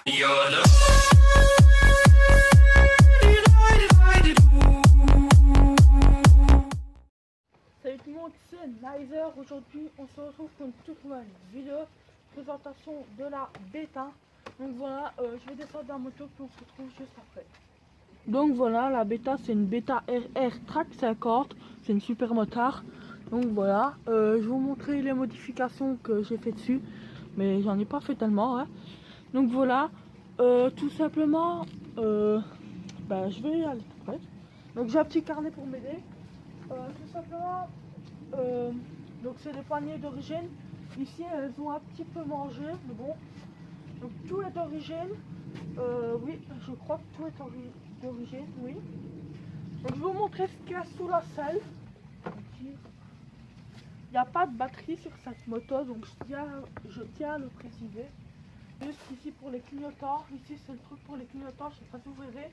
Salut tout le monde, c'est Nizer. Aujourd'hui on se retrouve pour une toute nouvelle vidéo présentation de la bêta. Donc voilà, je vais descendre dans la moto puis on se retrouve juste après. Donc voilà, la bêta c'est une bêta RR Track 50, c'est une super motard. Donc voilà, je vais vous montrer les modifications que j'ai fait dessus, mais j'en ai pas fait tellement hein. Donc voilà, tout simplement, je vais y aller tout près. Donc j'ai un petit carnet pour m'aider. Tout simplement, donc c'est des poignées d'origine. Ici elles ont un petit peu mangé, mais bon. Donc tout est d'origine. Oui, je crois que tout est d'origine, oui. Donc je vais vous montrer ce qu'il y a sous la selle. Il n'y a pas de batterie sur cette moto, donc je tiens à le préciser. Juste ici pour les clignotants, ici c'est le truc pour les clignotants, je sais pas si vous verrez.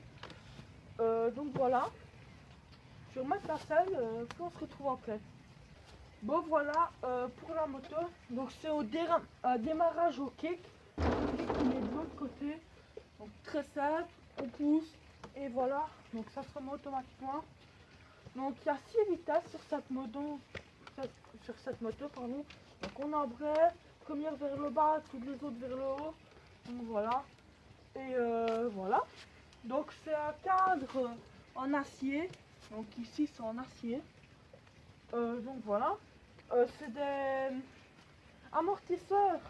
Donc voilà. Je vais remettre la selle, puis on se retrouve après. Bon voilà pour la moto. Donc c'est au démarrage au kick. Le kick il est de l'autre côté. Donc très simple, on pousse et voilà. Donc ça se remet automatiquement. Donc il y a 6 vitesses sur cette moto. Pardon. Donc on embraye, première vers le bas, toutes les autres vers le haut. Donc voilà. Et voilà. Donc c'est un cadre en acier. Donc ici c'est en acier. Donc voilà. C'est des amortisseurs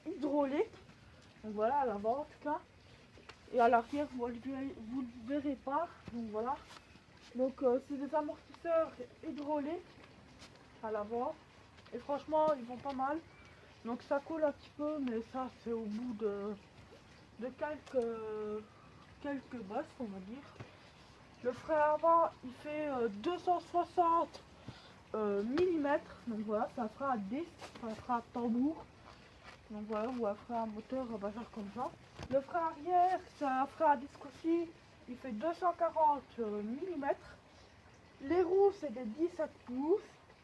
hydrauliques. Donc voilà, à l'avant en tout cas. Et à l'arrière vous le verrez pas. Donc voilà. Donc c'est des amortisseurs hydrauliques à l'avant. Et franchement ils vont pas mal. Donc ça coule un petit peu, mais ça c'est au bout de quelques bosses on va dire. Le frein avant il fait 260 mm, donc voilà, c'est un frein à disque, c'est un frein à tambour, donc voilà, ou un frein à moteur bazar comme ça. Le frein arrière c'est un frein à disque aussi, il fait 240 mm. Les roues c'est des 17 pouces,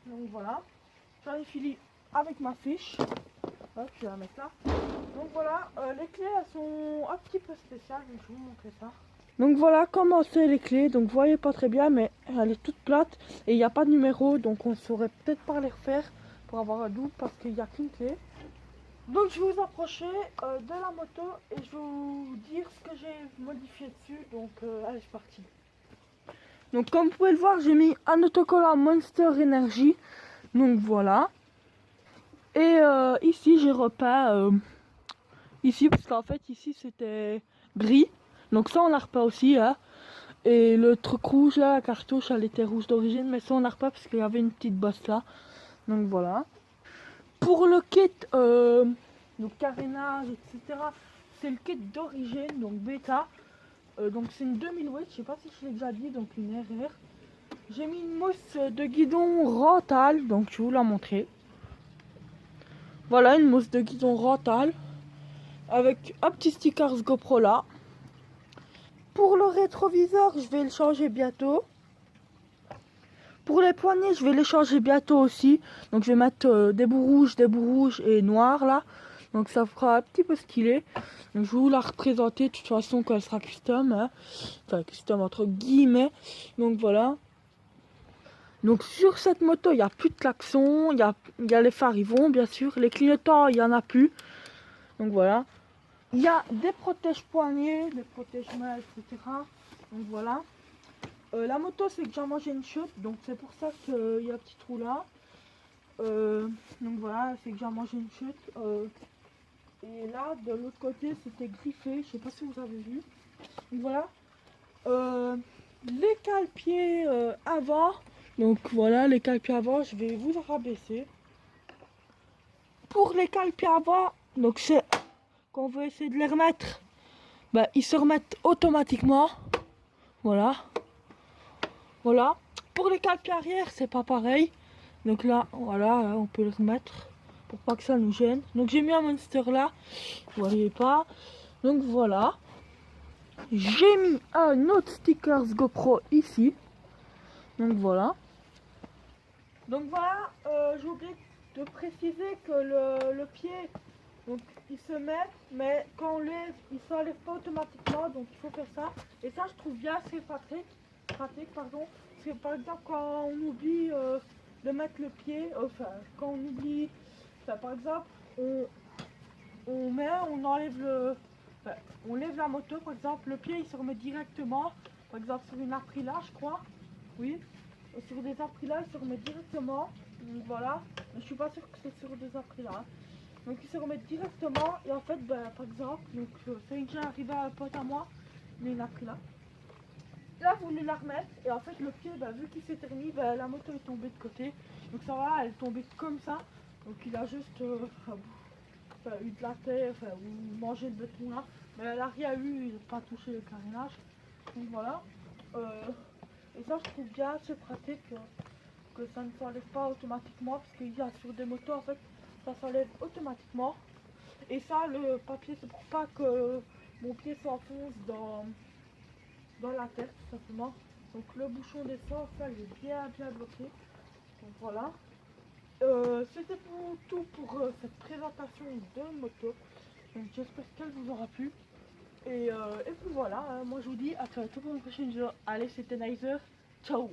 donc voilà. J'en ai fini avec ma fiche. Hop, je vais la mettre là. Donc voilà, les clés elles sont un petit peu spéciales, donc je vais vous montrer ça. Donc voilà comment c'est les clés, donc vous voyez pas très bien mais elle est toute plate et il n'y a pas de numéro, donc on saurait peut-être pas les refaire pour avoir un double parce qu'il n'y a qu'une clé. Donc je vais vous approcher de la moto et je vais vous dire ce que j'ai modifié dessus, donc allez c'est parti. Donc comme vous pouvez le voir j'ai mis un autocollant Monster Energy, donc voilà. Et ici j'ai repeint ici parce qu'en fait ici c'était gris. Donc ça on l'a repeint aussi hein. Et le truc rouge là, la cartouche elle était rouge d'origine, mais ça on l'a repeint parce qu'il y avait une petite bosse là. Donc voilà. Pour le kit donc carénage etc, c'est le kit d'origine, donc bêta. Donc c'est une 2008, je sais pas si je l'ai déjà dit, donc une RR. J'ai mis une mousse de guidon Rental, donc je vais vous la montrer. Voilà une mousse de guidon Rental avec un petit sticker GoPro là. Pour le rétroviseur, je vais le changer bientôt. Pour les poignées, je vais les changer bientôt aussi. Donc je vais mettre des bouts rouges et noirs là. Donc ça fera un petit peu stylé. Donc je vais vous la représenter de toute façon quand elle sera custom. Hein. Enfin custom entre guillemets. Donc voilà. Donc sur cette moto, il n'y a plus de klaxon. Il y a les phares, ils vont bien sûr. Les clignotants, il n'y en a plus. Donc voilà. Il y a des protèges poignets, des protèges mains, etc. Donc voilà. La moto c'est que j'ai mangé une chute, donc c'est pour ça qu'il y a un petit trou là. Donc voilà, c'est que j'ai mangé une chute. Et là, de l'autre côté, c'était griffé, je sais pas si vous avez vu. Donc voilà. Les cale-pieds avant. Donc voilà, les cale-pieds avant, je vais vous rabaisser. Pour les cale-pieds avant, donc c'est quand on veut essayer de les remettre, ils se remettent automatiquement. Voilà. Voilà. Pour les cale-pieds arrière, c'est pas pareil. Donc là, voilà, on peut le remettre pour pas que ça nous gêne. Donc j'ai mis un monster là. Vous voyez pas. Donc voilà. J'ai mis un autre sticker GoPro ici. Donc voilà. Donc voilà, j'ai oublié de préciser que le pied, Donc il se met, mais quand on lève, il s'enlève pas automatiquement, donc il faut faire ça. Et ça je trouve bien assez pratique, pardon. Parce que par exemple quand on oublie de mettre le pied, enfin quand on oublie, enfin, par exemple on enlève enfin, on lève la moto par exemple, le pied il se remet directement, par exemple sur une Aprilia je crois, oui, sur des Aprilia il se remet directement, donc voilà, mais je suis pas sûre que c'est sur des Aprilia. Hein. Donc ils se remettent directement et en fait par exemple, donc c'est déjà arrivé à un pote à moi, mais il a pris là voulu la remettre et en fait le pied vu qu'il s'est terni, la moto est tombée de côté, donc ça va, elle est tombée comme ça, donc il a juste eu de la terre, ou mangé le béton là, mais elle a rien eu, il n'a pas touché le carénage, donc voilà. Et ça je trouve bien assez pratique que ça ne s'enlève pas automatiquement, parce qu'il y a sur des motos en fait ça s'enlève automatiquement. Et ça, le papier, c'est pour pas que mon pied s'enfonce dans la terre, tout simplement. Donc le bouchon d'essence, ça, il est bien bloqué. Donc voilà. C'était tout pour cette présentation de moto. Donc j'espère qu'elle vous aura plu. Et puis voilà, moi je vous dis à très bientôt pour une prochaine vidéo. Allez, c'était Nizer. Ciao.